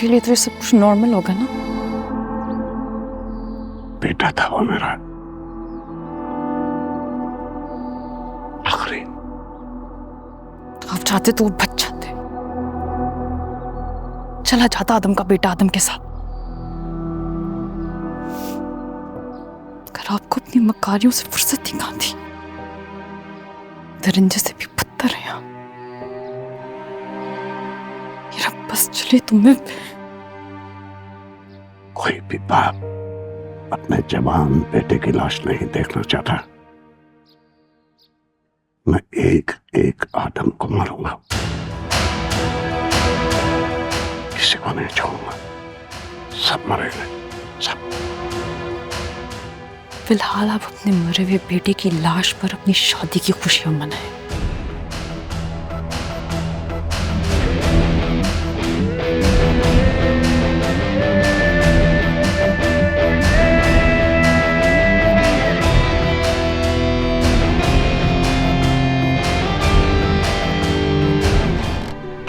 आपके लिए तो ये सब कुछ नॉर्मल होगा ना? बेटा था वो मेरा, आखिरी। तो आप चाहते तो वो बच जाते, चला जाता आदम का बेटा आदम के साथ। अगर आपको अपनी मकारियों से फुर्सत ही कहां थी, दरिंजे से भी पत्थर है यहाँ। मेरा बस चले तुम्हें। कोई भी बाप अपने जवान बेटे की लाश नहीं देखना चाहता। मैं एक एक आदम को मारूंगा, किसी को नहीं छोड़ूंगा। सब मरेंगे, सब। फिलहाल आप अपने मरे हुए बेटे की लाश पर अपनी शादी की खुशियां मनाएं।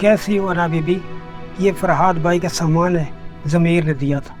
कैसी हो ना बीबी? ये फरहाद भाई का सामान है, जमीर ने दिया था।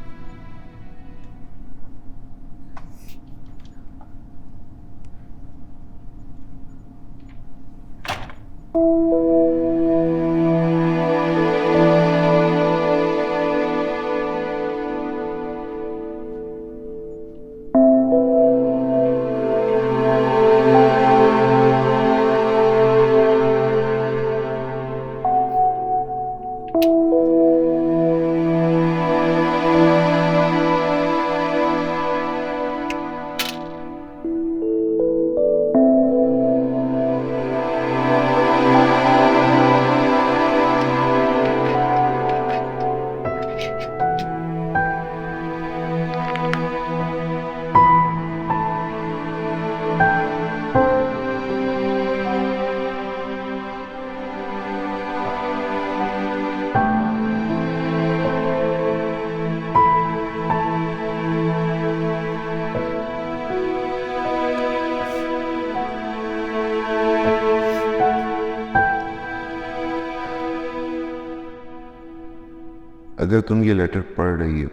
अगर तुम ये लेटर पढ़ रही हो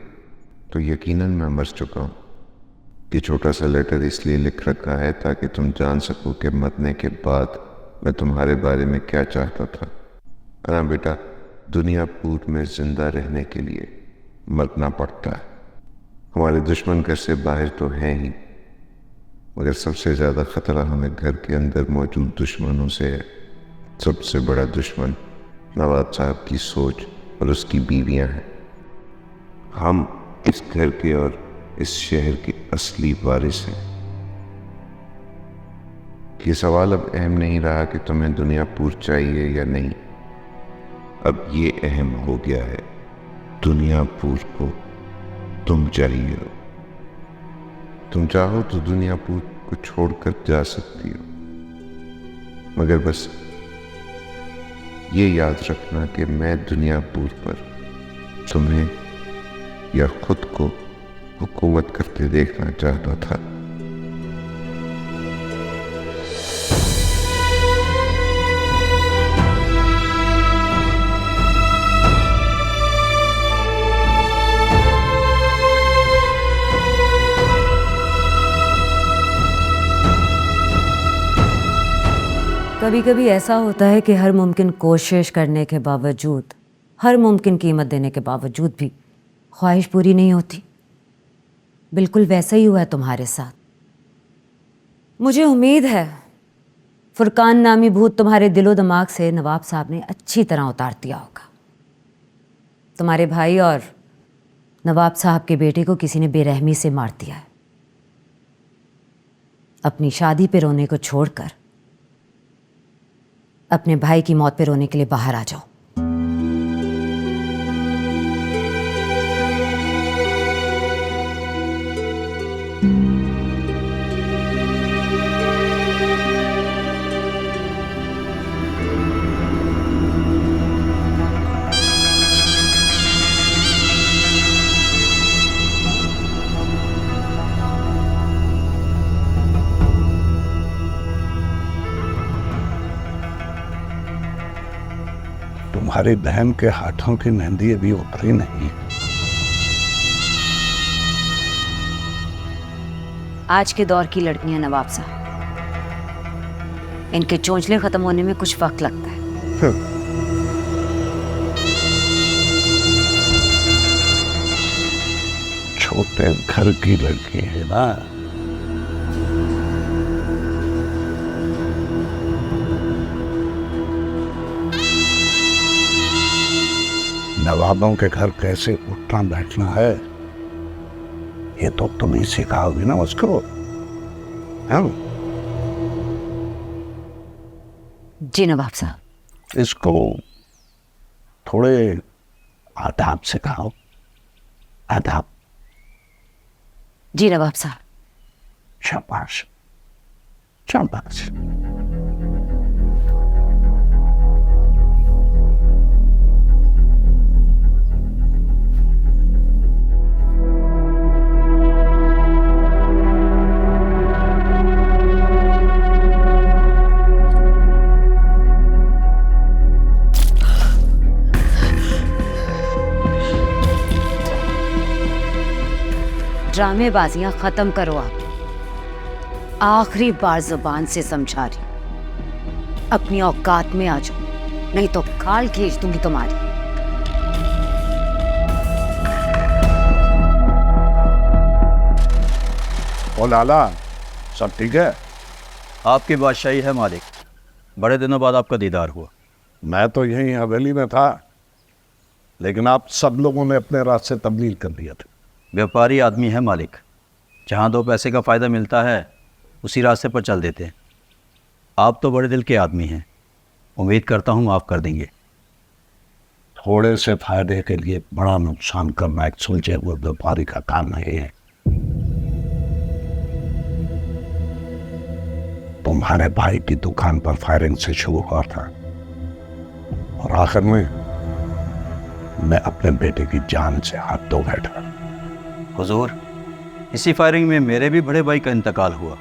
तो यकीनन मैं मर चुका हूँ। ये छोटा सा लेटर इसलिए लिख रखा है ताकि तुम जान सको कि मरने के बाद मैं तुम्हारे बारे में क्या चाहता था। अना बेटा, दुनिया पूर में जिंदा रहने के लिए मरना पड़ता है। हमारे दुश्मन घर से बाहर तो हैं ही, मगर सबसे ज़्यादा ख़तरा हमें घर के अंदर मौजूद दुश्मनों से है। सबसे बड़ा दुश्मन नवाब साहब की सोच और उसकी बीवियां हैं। हम इस घर के और इस शहर के असली वारिस हैं। ये सवाल अब अहम नहीं रहा कि तुम्हें दुनियापुर चाहिए या नहीं। अब ये अहम हो गया है, दुनियापुर को तुम चाहिए हो। तुम चाहो तो दुनियापुर को छोड़कर जा सकती हो, मगर बस ये याद रखना कि मैं दुनियापुर पर तुम्हें या खुद को हुकूमत करते देखना चाहता था। कभी कभी ऐसा होता है कि हर मुमकिन कोशिश करने के बावजूद, हर मुमकिन कीमत देने के बावजूद भी ख्वाहिश पूरी नहीं होती। बिल्कुल वैसा ही हुआ है तुम्हारे साथ। मुझे उम्मीद है फुरकान नामी भूत तुम्हारे दिलो दिमाग से नवाब साहब ने अच्छी तरह उतार दिया होगा। तुम्हारे भाई और नवाब साहब के बेटे को किसी ने बेरहमी से मार दिया है। अपनी शादी पे रोने को छोड़कर अपने भाई की मौत पे रोने के लिए बाहर आ जाओ। तुम्हारी बहन के हाथों की मेहंदी अभी उतरी नहीं। आज के दौर की लड़कियां नवाब साहब, इनके चोंचले खत्म होने में कुछ वक्त लगता है। छोटे घर की लड़की है ना। नवाबों के घर कैसे उठना बैठना है ये तो तुम ही सिखाओगी ना उसको, है? जी नवाब साहब। इसको थोड़े आदाब सिखाओ, आदाब। जी नवाब साहब। शाबाश शाबाश। ड्रामेबाजियां खत्म करो आप। आखिरी बार जुबान से समझा रही, अपनी औकात में आ जाओ, नहीं तो खाल खींच दूंगी तुम्हारी। ओ लाला, सब ठीक है? आपकी बादशाही है मालिक, बड़े दिनों बाद आपका दीदार हुआ। मैं तो यहीं हवेली में था, लेकिन आप सब लोगों ने अपने रास्ते तब्दील कर दिया था। व्यापारी आदमी है मालिक, जहाँ 2 पैसे का फ़ायदा मिलता है उसी रास्ते पर चल देते हैं। आप तो बड़े दिल के आदमी हैं, उम्मीद करता हूँ माफ़ कर देंगे। थोड़े से फायदे के लिए बड़ा नुकसान करना एक सुलझे हुए व्यापारी का काम नहीं है। तुम्हारे भाई की दुकान पर फायरिंग से शुरू हुआ था और आखिर में मैं अपने बेटे की जान से हाथ धो बैठा। हुजूर, इसी फायरिंग में मेरे भी बड़े भाई का इंतकाल हुआ।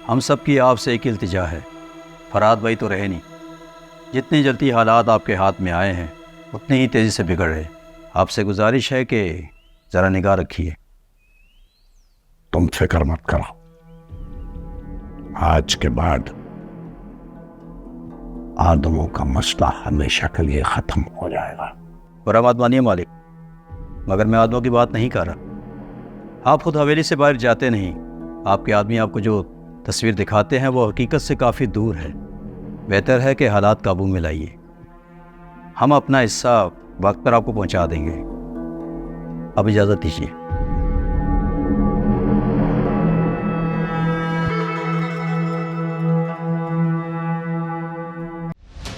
हम सब की आपसे एक इल्तिजा है, फरहाद भाई तो रहे नहीं। जितनी जल्दी हालात आपके हाथ में आए हैं उतनी ही तेज़ी से बिगड़ रहे। आपसे गुजारिश है कि ज़रा निगाह रखिए। तुम फिक्र मत करो, आज के बाद आदमों का मसला हमेशा के लिए खत्म हो जाएगा। बुरा मत मानिए मालिक, मगर मैं आदमों की बात नहीं कर रहा। आप खुद हवेली से बाहर जाते नहीं, आपके आदमी आपको जो तस्वीर दिखाते हैं वो हकीकत से काफ़ी दूर है। बेहतर है कि हालात काबू में लाइए। हम अपना हिस्सा वक्त पर आपको पहुंचा देंगे। अब इजाज़त दीजिए।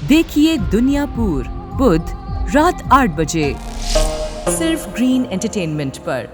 देखिए दुनियापुर बुध रात 8 बजे सिर्फ ग्रीन एंटरटेनमेंट पर।